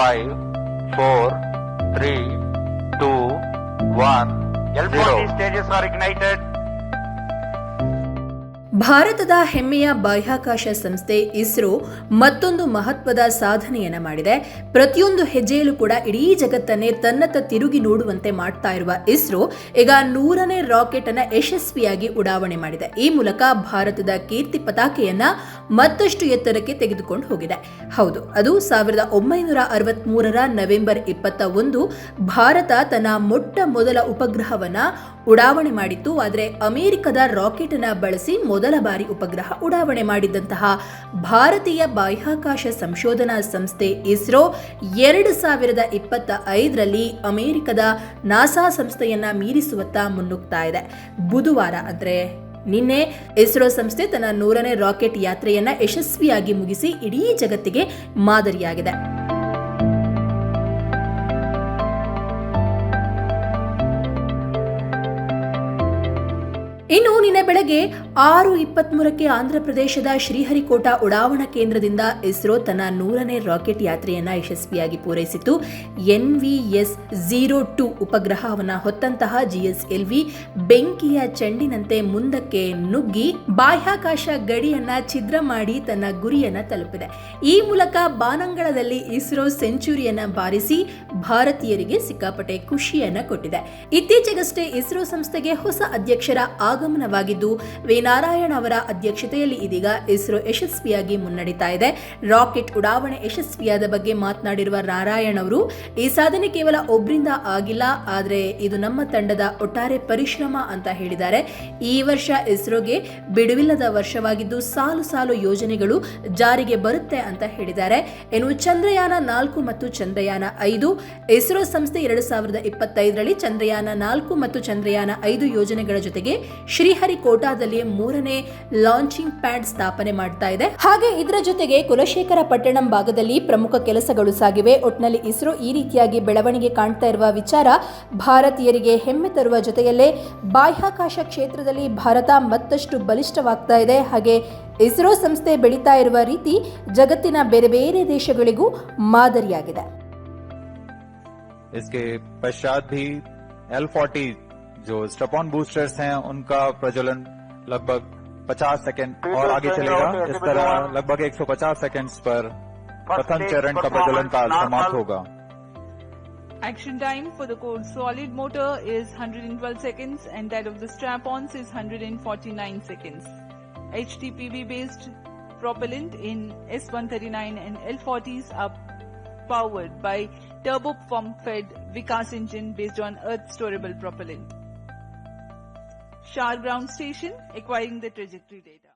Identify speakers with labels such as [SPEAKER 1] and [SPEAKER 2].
[SPEAKER 1] 5, 4, 3, 2, 1, L40 stages are ignited.
[SPEAKER 2] ಭಾರತದ ಹೆಮ್ಮೆಯ ಬಾಹ್ಯಾಕಾಶ ಸಂಸ್ಥೆ ಇಸ್ರೋ ಮತ್ತೊಂದು ಮಹತ್ವದ ಸಾಧನೆಯನ್ನ ಮಾಡಿದೆ. ಪ್ರತಿಯೊಂದು ಹೆಜ್ಜೆಯಲ್ಲೂ ಕೂಡ ಇಡೀ ಜಗತ್ತನ್ನೇ ತನ್ನತ್ತ ತಿರುಗಿ ನೋಡುವಂತೆ ಮಾಡ್ತಾ ಇರುವ ಇಸ್ರೋ ಈಗ 100ನೇ ರಾಕೆಟ್ ಅನ್ನ ಯಶಸ್ವಿಯಾಗಿ ಉಡಾವಣೆ ಮಾಡಿದೆ. ಈ ಮೂಲಕ ಭಾರತದ ಕೀರ್ತಿ ಪತಾಕೆಯನ್ನ ಮತ್ತಷ್ಟು ಎತ್ತರಕ್ಕೆ ತೆಗೆದುಕೊಂಡು ಹೋಗಿದೆ. ಹೌದು, ಅದು 1963ರ ನವೆಂಬರ್ 21 ಭಾರತ ತನ್ನ ಮೊಟ್ಟ ಮೊದಲ ಉಪಗ್ರಹವನ್ನ ಉಡಾವಣೆ ಮಾಡಿತ್ತು. ಆದರೆ ಅಮೆರಿಕದ ರಾಕೆಟ್ ಅನ್ನ ಬಳಸಿ ಮೊದಲ ಬಾರಿ ಉಪಗ್ರಹ ಉಡಾವಣೆ ಮಾಡಿದಂತಹ ಭಾರತೀಯ ಬಾಹ್ಯಾಕಾಶ ಸಂಶೋಧನಾ ಸಂಸ್ಥೆ ಇಸ್ರೋ 2025ರಲ್ಲಿ ಅಮೆರಿಕದ ನಾಸಾ ಸಂಸ್ಥೆಯನ್ನ ಮೀರಿಸುವತ್ತ ಮುನ್ನುಗ್ತಾ ಇದೆ. ಬುಧವಾರ ಅಂದ್ರೆ ನಿನ್ನೆ ಇಸ್ರೋ ಸಂಸ್ಥೆ ತನ್ನ 100ನೇ ರಾಕೆಟ್ ಯಾತ್ರೆಯನ್ನ ಯಶಸ್ವಿಯಾಗಿ ಮುಗಿಸಿ ಇಡೀ ಜಗತ್ತಿಗೆ ಮಾದರಿಯಾಗಿದೆ. ಇನ್ನು ನಿನ್ನೆ ಬೆಳಗ್ಗೆ 6:23ಕ್ಕೆ ಆಂಧ್ರಪ್ರದೇಶದ ಶ್ರೀಹರಿಕೋಟಾ ಉಡಾವಣಾ ಕೇಂದ್ರದಿಂದ ಇಸ್ರೋ ತನ್ನ 100ನೇ ರಾಕೆಟ್ ಯಾತ್ರೆಯನ್ನ ಯಶಸ್ವಿಯಾಗಿ ಪೂರೈಸಿತು. NVS-02 ಉಪಗ್ರಹವನ್ನು ಹೊತ್ತಂತಹ GSLV ಬೆಂಕಿಯ ಚೆಂಡಿನಂತೆ ಮುಂದಕ್ಕೆ ನುಗ್ಗಿ ಬಾಹ್ಯಾಕಾಶ ಗಡಿಯನ್ನ ಛಿದ್ರ ಮಾಡಿ ತನ್ನ ಗುರಿಯನ್ನ ತಲುಪಿದೆ. ಈ ಮೂಲಕ ಬಾನಂಗಳದಲ್ಲಿ ಇಸ್ರೋ ಸೆಂಚುರಿಯನ್ನ ಬಾರಿಸಿ ಭಾರತೀಯರಿಗೆ ಸಿಕ್ಕಾಪಟ್ಟೆ ಖುಷಿಯನ್ನ ಕೊಟ್ಟಿದೆ. ಇತ್ತೀಚೆಗಷ್ಟೇ ಇಸ್ರೋ ಸಂಸ್ಥೆಗೆ ಹೊಸ ಅಧ್ಯಕ್ಷರ ಆಗಮನವಾಗಿದ್ದು ವಿ ನಾರಾಯಣ್ ಅವರ ಅಧ್ಯಕ್ಷತೆಯಲ್ಲಿ ಇದೀಗ ಇಸ್ರೋ ಯಶಸ್ವಿಯಾಗಿ ಮುನ್ನಡೆತಾ ಇದೆ. ರಾಕೆಟ್ ಉಡಾವಣೆ ಯಶಸ್ವಿಯಾದ ಬಗ್ಗೆ ಮಾತನಾಡಿರುವ ನಾರಾಯಣ್ ಅವರು, ಈ ಸಾಧನೆ ಕೇವಲ ಒಬ್ಬರಿಂದ ಆಗಿಲ್ಲ, ಆದರೆ ಇದು ನಮ್ಮ ತಂಡದ ಒಟ್ಟಾರೆ ಪರಿಶ್ರಮ ಅಂತ ಹೇಳಿದ್ದಾರೆ. ಈ ವರ್ಷ ಇಸ್ರೋಗೆ ಬಿಡುವಿಲ್ಲದ ವರ್ಷವಾಗಿದ್ದು ಸಾಲು ಸಾಲು ಯೋಜನೆಗಳು ಜಾರಿಗೆ ಬರುತ್ತೆ ಅಂತ ಹೇಳಿದ್ದಾರೆ. ಇನ್ನು ಚಂದ್ರಯಾನ 4 ಮತ್ತು ಚಂದ್ರಯಾನ 5 ಇಸ್ರೋ ಸಂಸ್ಥೆ 2025ರಲ್ಲಿ ಚಂದ್ರಯಾನ 4 ಮತ್ತು ಚಂದ್ರಯಾನ 5 ಯೋಜನೆಗಳ ಜೊತೆಗೆ ಶ್ರೀಹರಿಕೋಟಾದಲ್ಲಿ 3ನೇ ಲಾಂಚಿಂಗ್ ಪ್ಯಾಡ್ ಸ್ಥಾಪನೆ ಮಾಡ್ತಾ ಇದೆ. ಹಾಗೆ ಇದರ ಜೊತೆಗೆ ಕುಲಶೇಖರ ಪಟ್ಟಣಂ ಭಾಗದಲ್ಲಿ ಪ್ರಮುಖ ಕೆಲಸಗಳು ಸಾಗಿವೆ. ಒಟ್ನಲ್ಲಿ ಇಸ್ರೋ ಈ ರೀತಿಯಾಗಿ ಬೆಳವಣಿಗೆ ಕಾಣ್ತಾ ಇರುವ ವಿಚಾರ ಭಾರತೀಯರಿಗೆ ಹೆಮ್ಮೆ ತರುವ ಜೊತೆಯಲ್ಲೇ ಬಾಹ್ಯಾಕಾಶ ಕ್ಷೇತ್ರದಲ್ಲಿ ಭಾರತ ಮತ್ತಷ್ಟು ಬಲಿಷ್ಠವಾಗ್ತಾ ಇದೆ. ಹಾಗೆ ಇಸ್ರೋ ಸಂಸ್ಥೆ ಬೆಳೀತಾ ಇರುವ ರೀತಿ ಜಗತ್ತಿನ ಬೇರೆ ಬೇರೆ ದೇಶಗಳಿಗೂ ಮಾದರಿಯಾಗಿದೆ.
[SPEAKER 3] इसके पश्चात भी L40 जो स्ट्रपॉन बूस्टर्स हैं उनका प्रज्वलन लगभग 50 सेकंड और आगे चलेगा. इस तरह लगभग 150 सेकंड्स पर प्रथम चरण का प्रज्वलन काल समाप्त होगा.
[SPEAKER 4] Action time for the core solid motor is 112 seconds and that of the strap-ons is 149 seconds. HTPV based propellant in S139 and L40s are powered by turbo-pump-fed Vikas engine based on Earth-storable propellant. Shar ground station acquiring the trajectory data.